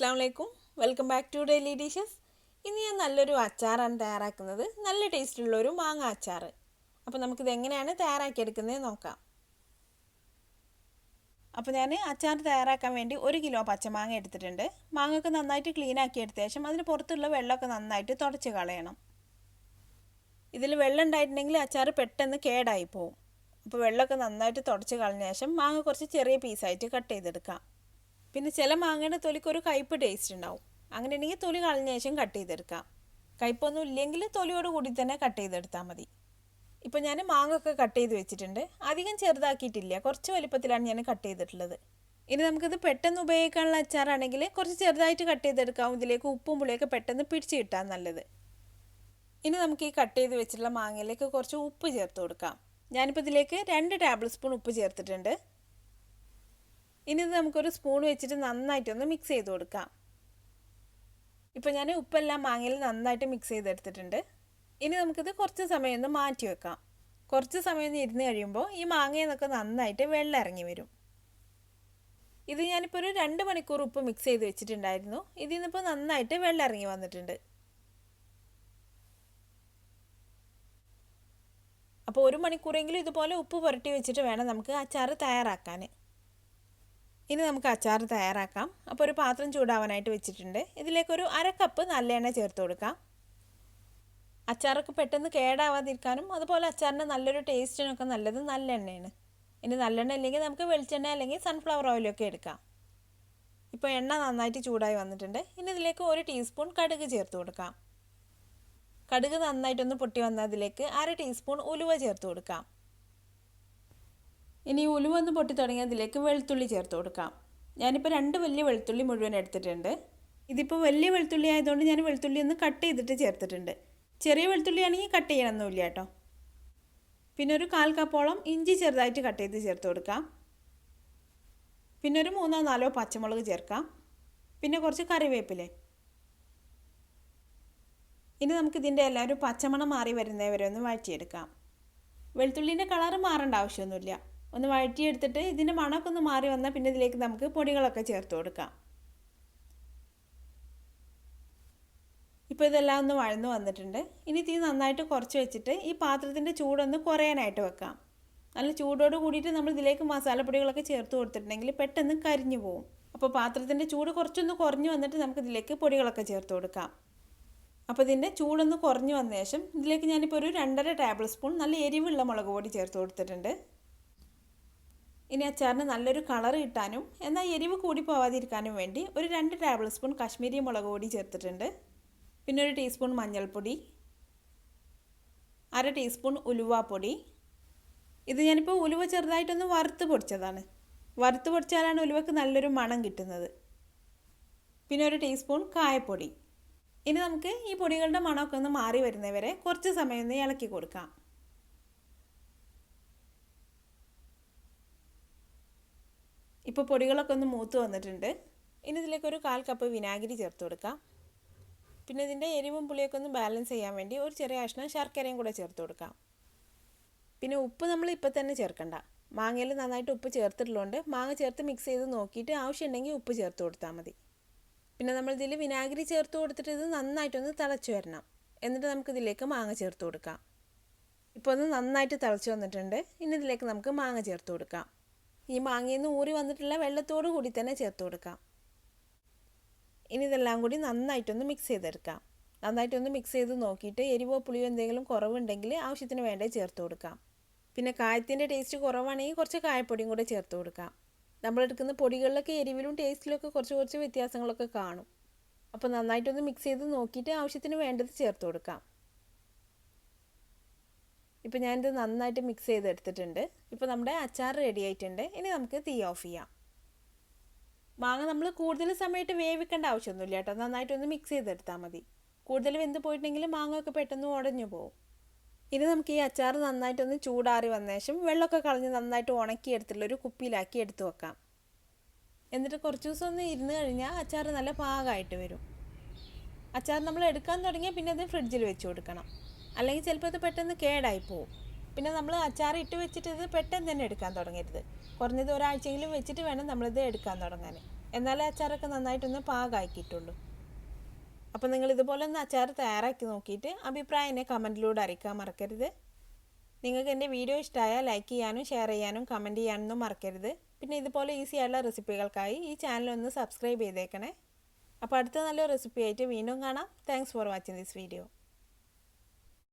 അസ്സലാമു welcome back to daily dishes. ഇന്ന് ഞാൻ നല്ലൊരു അച്ചാറാണ് തയ്യാറാക്കുന്നത്. നല്ല ടേസ്റ്റുള്ളൊരു മാങ്ങ അച്ചാർ. അപ്പോൾ നമുക്കിത് എങ്ങനെയാണ് തയ്യാറാക്കിയെടുക്കുന്നത് നോക്കാം. അപ്പോൾ ഞാൻ അച്ചാർ തയ്യാറാക്കാൻ വേണ്ടി 1 കിലോ പച്ചമാങ്ങ എടുത്തിട്ടുണ്ട്. മാങ്ങയൊക്കെ നന്നായിട്ട് ക്ലീൻ ആക്കി എടുത്ത ശേഷം അതിന് പുറത്തുള്ള വെള്ളമൊക്കെ നന്നായിട്ട് തുടച്ച് കളയണം. ഇതിൽ വെള്ളം ഉണ്ടായിട്ടുണ്ടെങ്കിൽ അച്ചാർ പെട്ടെന്ന് കേടായി പോകും. അപ്പോൾ വെള്ളമൊക്കെ നന്നായിട്ട് തുടച്ച് കളഞ്ഞ ശേഷം മാങ്ങ കുറച്ച് ചെറിയ പീസായിട്ട് കട്ട് ചെയ്തെടുക്കാം. പിന്നെ ചില മാങ്ങയുടെ തൊലിക്ക് ഒരു കയ്പ്പ് ടേസ്റ്റ് ഉണ്ടാവും. അങ്ങനെ ഉണ്ടെങ്കിൽ തൊലി കളഞ്ഞ ശേഷം കട്ട് ചെയ്തെടുക്കാം. കയ്പ്പൊന്നും ഇല്ലെങ്കിൽ തൊലിയോട് കൂടി തന്നെ കട്ട് ചെയ്തെടുത്താൽ മതി. ഇപ്പോൾ ഞാൻ മാങ്ങ ഒക്കെ കട്ട് ചെയ്ത് വെച്ചിട്ടുണ്ട്. അധികം ചെറുതാക്കിയിട്ടില്ല, കുറച്ച് വലിപ്പത്തിലാണ് ഞാൻ കട്ട് ചെയ്തിട്ടുള്ളത്. ഇനി നമുക്കിത് പെട്ടെന്ന് ഉപയോഗിക്കാനുള്ള അച്ചാറാണെങ്കിൽ കുറച്ച് ചെറുതായിട്ട് കട്ട് ചെയ്തെടുക്കാം. ഇതിലേക്ക് ഉപ്പും പുളിയൊക്കെ പെട്ടെന്ന് പിടിച്ച് കിട്ടാൻ നല്ലത്. ഇനി നമുക്ക് ഈ കട്ട് ചെയ്ത് വെച്ചിട്ടുള്ള മാങ്ങയിലേക്ക് കുറച്ച് ഉപ്പ് ചേർത്ത് കൊടുക്കാം. ഞാനിപ്പോൾ ഇതിലേക്ക് 2 ടേബിൾ സ്പൂൺ ഉപ്പ് ചേർത്തിട്ടുണ്ട്. ഇനി ഇത് നമുക്കൊരു സ്പൂൺ വെച്ചിട്ട് നന്നായിട്ടൊന്ന് മിക്സ് ചെയ്ത് കൊടുക്കാം. ഇപ്പോൾ ഞാൻ ഉപ്പെല്ലാം മാങ്ങയിൽ നന്നായിട്ട് മിക്സ് ചെയ്തെടുത്തിട്ടുണ്ട്. ഇനി നമുക്കിത് കുറച്ച് സമയം ഒന്ന് മാറ്റി വെക്കാം. കുറച്ച് സമയം ഒന്ന് ഇരുന്ന് കഴിയുമ്പോൾ ഈ മാങ്ങയിൽ നിന്നൊക്കെ നന്നായിട്ട് വെള്ളം ഇറങ്ങി വരും. ഇത് ഞാനിപ്പോൾ ഒരു 2 മണിക്കൂർ ഉപ്പ് മിക്സ് ചെയ്ത് വെച്ചിട്ടുണ്ടായിരുന്നു. ഇതിൽ നിന്നിപ്പോൾ നന്നായിട്ട് വെള്ളം ഇറങ്ങി വന്നിട്ടുണ്ട്. അപ്പോൾ 1 മണിക്കൂറെങ്കിലും ഇതുപോലെ ഉപ്പ് പുരട്ടി വെച്ചിട്ട് വേണം നമുക്ക് അച്ചാർ തയ്യാറാക്കാൻ. ഇനി നമുക്ക് അച്ചാർ തയ്യാറാക്കാം. അപ്പോൾ ഒരു പാത്രം ചൂടാവാനായിട്ട് വെച്ചിട്ടുണ്ട്. ഇതിലേക്കൊരു 1/2 കപ്പ് നല്ലെണ്ണ ചേർത്ത് കൊടുക്കാം. അച്ചാറൊക്കെ പെട്ടെന്ന് കേടാവാതിരിക്കാനും അതുപോലെ അച്ചാറിന് നല്ലൊരു ടേസ്റ്റിനൊക്കെ നല്ലത് നല്ലെണ്ണയാണ്. ഇനി നല്ലെണ്ണ ഇല്ലെങ്കിൽ നമുക്ക് വെളിച്ചെണ്ണ അല്ലെങ്കിൽ സൺഫ്ലവർ ഓയിലൊക്കെ എടുക്കാം. ഇപ്പോൾ എണ്ണ നന്നായിട്ട് ചൂടായി വന്നിട്ടുണ്ട്. ഇനി ഇതിലേക്ക് 1 ടീസ്പൂൺ കടുക് ചേർത്ത് കൊടുക്കാം. കടുക് നന്നായിട്ടൊന്ന് പൊട്ടി വന്നതിലേക്ക് 1/2 ടീസ്പൂൺ ഉലുവ ചേർത്ത് കൊടുക്കാം. ഇനി ഉലുവ ഒന്ന് പൊട്ടി തുടങ്ങിയതിലേക്ക് വെളുത്തുള്ളി ചേർത്ത് കൊടുക്കാം. ഞാനിപ്പോൾ 2 വലിയ വെളുത്തുള്ളി മുഴുവൻ എടുത്തിട്ടുണ്ട്. ഇതിപ്പോൾ വലിയ വെളുത്തുള്ളി ആയതുകൊണ്ട് ഞാൻ വെളുത്തുള്ളി ഒന്ന് കട്ട് ചെയ്തിട്ട് ചേർത്തിട്ടുണ്ട്. ചെറിയ വെളുത്തുള്ളി ആണെങ്കിൽ കട്ട് ചെയ്യണമെന്നില്ല കേട്ടോ. പിന്നെ ഒരു 1/4 കപ്പോളം ഇഞ്ചി ചെറുതായിട്ട് കട്ട് ചെയ്ത് ചേർത്ത് കൊടുക്കാം. പിന്നെ ഒരു 3-4 പച്ചമുളക് ചേർക്കാം. പിന്നെ കുറച്ച് കറിവേപ്പില. ഇനി നമുക്കിതിൻ്റെ എല്ലാവരും പച്ചമണം മാറി വരുന്നവരെ ഒന്ന് വഴറ്റിയെടുക്കാം. വെളുത്തുള്ളിൻ്റെ കളറ് മാറേണ്ട ആവശ്യമൊന്നുമില്ല. ഒന്ന് വഴറ്റിയെടുത്തിട്ട് ഇതിൻ്റെ മണമൊക്കെ ഒന്ന് മാറി വന്നാൽ പിന്നെ ഇതിലേക്ക് നമുക്ക് പൊടികളൊക്കെ ചേർത്ത് കൊടുക്കാം. ഇപ്പോൾ ഇതെല്ലാം ഒന്ന് വഴന്ന് വന്നിട്ടുണ്ട്. ഇനി തീ നന്നായിട്ട് കുറച്ച് വെച്ചിട്ട് ഈ പാത്രത്തിൻ്റെ ചൂടൊന്ന് കുറയാനായിട്ട് വെക്കാം. നല്ല ചൂടോട് കൂടിയിട്ട് നമ്മൾ ഇതിലേക്ക് മസാലപ്പൊടികളൊക്കെ ചേർത്ത് കൊടുത്തിട്ടുണ്ടെങ്കിൽ പെട്ടെന്ന് കരിഞ്ഞു പോകും. അപ്പോൾ പാത്രത്തിൻ്റെ ചൂട് കുറച്ചൊന്ന് കുറഞ്ഞു വന്നിട്ട് നമുക്ക് ഇതിലേക്ക് പൊടികളൊക്കെ ചേർത്ത് കൊടുക്കാം. അപ്പോൾ ഇതിൻ്റെ ചൂടൊന്ന് കുറഞ്ഞു വന്ന ശേഷം ഇതിലേക്ക് ഞാനിപ്പോൾ ഒരു 2.5 ടേബിൾ സ്പൂൺ നല്ല എരിവുള്ള മുളക് പൊടി ചേർത്ത് കൊടുത്തിട്ടുണ്ട്. ഇനി അച്ചാറിന് നല്ലൊരു കളർ കിട്ടാനും എന്നാൽ എരിവ് കൂടി പോവാതിരിക്കാനും വേണ്ടി ഒരു 2 ടേബിൾ സ്പൂൺ കശ്മീരി മുളക് പൊടി ചേർത്തിട്ടുണ്ട്. പിന്നെ 1 ടീസ്പൂൺ മഞ്ഞൾപ്പൊടി, 1/2 ടീസ്പൂൺ ഉലുവാപ്പൊടി. ഇത് ഞാനിപ്പോൾ ഉലുവ ചെറുതായിട്ടൊന്ന് വറുത്ത് പൊടിച്ചതാണ്. വറുത്ത് പൊടിച്ചാലാണ് ഉലുവക്ക് നല്ലൊരു മണം കിട്ടുന്നത്. പിന്നെ 1 ടീസ്പൂൺ കായപ്പൊടി. ഇനി നമുക്ക് ഈ പൊടികളുടെ മണമൊക്കെ ഒന്ന് മാറി വരുന്നവരെ കുറച്ച് സമയം ഒന്ന് ഇളക്കി കൊടുക്കാം. ഇപ്പോൾ പൊടികളൊക്കെ ഒന്ന് മൂത്ത് വന്നിട്ടുണ്ട്. ഇനി ഇതിലേക്ക് ഒരു 1/4 കപ്പ് വിനാഗിരി ചേർത്ത് കൊടുക്കാം. പിന്നെ ഇതിൻ്റെ എരിവും പുളിയൊക്കെ ഒന്ന് ബാലൻസ് ചെയ്യാൻ വേണ്ടി ഒരു ചെറിയ കഷ്ണം ശർക്കരയും കൂടെ ചേർത്ത് കൊടുക്കാം. പിന്നെ ഉപ്പ് നമ്മൾ ഇപ്പോൾ തന്നെ ചേർക്കണ്ട. മാങ്ങയിൽ നന്നായിട്ട് ഉപ്പ് ചേർത്തിട്ടുള്ളതുകൊണ്ട് മാങ്ങ ചേർത്ത് മിക്സ് ചെയ്ത് നോക്കിയിട്ട് ആവശ്യമുണ്ടെങ്കിൽ ഉപ്പ് ചേർത്ത് കൊടുത്താൽ മതി. പിന്നെ നമ്മളിതിൽ വിനാഗിരി ചേർത്ത് കൊടുത്തിട്ട് ഇത് നന്നായിട്ടൊന്ന് തിളച്ച് വരണം. എന്നിട്ട് നമുക്കിതിലേക്ക് മാങ്ങ ചേർത്ത് കൊടുക്കാം. ഇപ്പോൾ ഒന്ന് നന്നായിട്ട് തിളച്ച് വന്നിട്ടുണ്ട്. ഇനി ഇതിലേക്ക് നമുക്ക് മാങ്ങ ചേർത്ത് കൊടുക്കാം. ഈ മാങ്ങയിൽ നിന്ന് ഊറി വന്നിട്ടുള്ള വെള്ളത്തോടു കൂടി തന്നെ ചേർത്ത് കൊടുക്കാം. ഇനി ഇതെല്ലാം കൂടി നന്നായിട്ടൊന്ന് മിക്സ് ചെയ്തെടുക്കാം. നന്നായിട്ടൊന്ന് മിക്സ് ചെയ്ത് നോക്കിയിട്ട് എരിവോ പുളിയോ എന്തെങ്കിലും കുറവുണ്ടെങ്കിൽ ആവശ്യത്തിന് വേണ്ടേ ചേർത്ത് കൊടുക്കാം. പിന്നെ കായത്തിൻ്റെ ടേസ്റ്റ് കുറവാണെങ്കിൽ കുറച്ച് കായപ്പൊടിയും കൂടെ ചേർത്ത് കൊടുക്കാം. നമ്മളെടുക്കുന്ന പൊടികളിലൊക്കെ എരിവിലും ടേസ്റ്റിലൊക്കെ കുറച്ച് വ്യത്യാസങ്ങളൊക്കെ കാണും. അപ്പോൾ നന്നായിട്ടൊന്ന് മിക്സ് ചെയ്ത് നോക്കിയിട്ട് ആവശ്യത്തിന് വേണ്ടത് ചേർത്ത് കൊടുക്കാം. ഇപ്പോൾ ഞാനിത് നന്നായിട്ട് മിക്സ് ചെയ്തെടുത്തിട്ടുണ്ട്. ഇപ്പോൾ നമ്മുടെ അച്ചാർ റെഡി ആയിട്ടുണ്ട്. ഇനി നമുക്ക് തീ ഓഫ് ചെയ്യാം. മാങ്ങ നമ്മൾ കൂടുതൽ സമയത്ത് വേവിക്കേണ്ട ആവശ്യമൊന്നുമില്ല കേട്ടോ. നന്നായിട്ടൊന്ന് മിക്സ് ചെയ്തെടുത്താൽ മതി. കൂടുതൽ വെന്ത് പോയിട്ടുണ്ടെങ്കിൽ മാങ്ങ ഒക്കെ പെട്ടെന്ന് ഉടഞ്ഞു പോകും. ഇനി നമുക്ക് ഈ അച്ചാർ നന്നായിട്ടൊന്ന് ചൂടാറി വന്ന ശേഷം വെള്ളമൊക്കെ കളഞ്ഞ് നന്നായിട്ട് ഉണക്കിയെടുത്തുള്ളൊരു കുപ്പിയിലാക്കി എടുത്ത് വെക്കാം. എന്നിട്ട് കുറച്ച് ദിവസം ഒന്ന് ഇരുന്ന് കഴിഞ്ഞാൽ അച്ചാർ നല്ല പാകമായിട്ട് വരും. അച്ചാർ നമ്മൾ എടുക്കാൻ തുടങ്ങിയാൽ പിന്നെ അത് ഫ്രിഡ്ജിൽ വെച്ച് കൊടുക്കണം. അല്ലെങ്കിൽ ചിലപ്പോൾ അത് പെട്ടെന്ന് കേടായി പോവും. പിന്നെ നമ്മൾ അച്ചാർ ഇട്ട് വെച്ചിട്ട് ഇത് പെട്ടെന്ന് തന്നെ എടുക്കാൻ തുടങ്ങരുത്. കുറഞ്ഞത് ഒരാഴ്ചയെങ്കിലും വെച്ചിട്ട് വേണം നമ്മളിത് എടുക്കാൻ തുടങ്ങാൻ. എന്നാലേ അച്ചാറൊക്കെ നന്നായിട്ടൊന്ന് പാകമാക്കിയിട്ടുള്ളൂ. അപ്പോൾ നിങ്ങൾ ഇതുപോലെ ഒന്ന് അച്ചാർ തയ്യാറാക്കി നോക്കിയിട്ട് അഭിപ്രായം എന്നെ കമൻറ്റിലൂടെ അറിയിക്കാൻ മറക്കരുത്. നിങ്ങൾക്ക് എൻ്റെ വീഡിയോ ഇഷ്ടമായാൽ ലൈക്ക് ചെയ്യാനും ഷെയർ ചെയ്യാനും കമൻറ്റ് ചെയ്യാനൊന്നും മറക്കരുത്. പിന്നെ ഇതുപോലെ ഈസി ആയിട്ടുള്ള റെസിപ്പികൾക്കായി ഈ ചാനൽ ഒന്ന് സബ്സ്ക്രൈബ് ചെയ്തേക്കണേ. അപ്പോൾ അടുത്ത നല്ലൊരു റെസിപ്പി ആയിട്ട് വീണ്ടും കാണാം. Thanks for watching this video.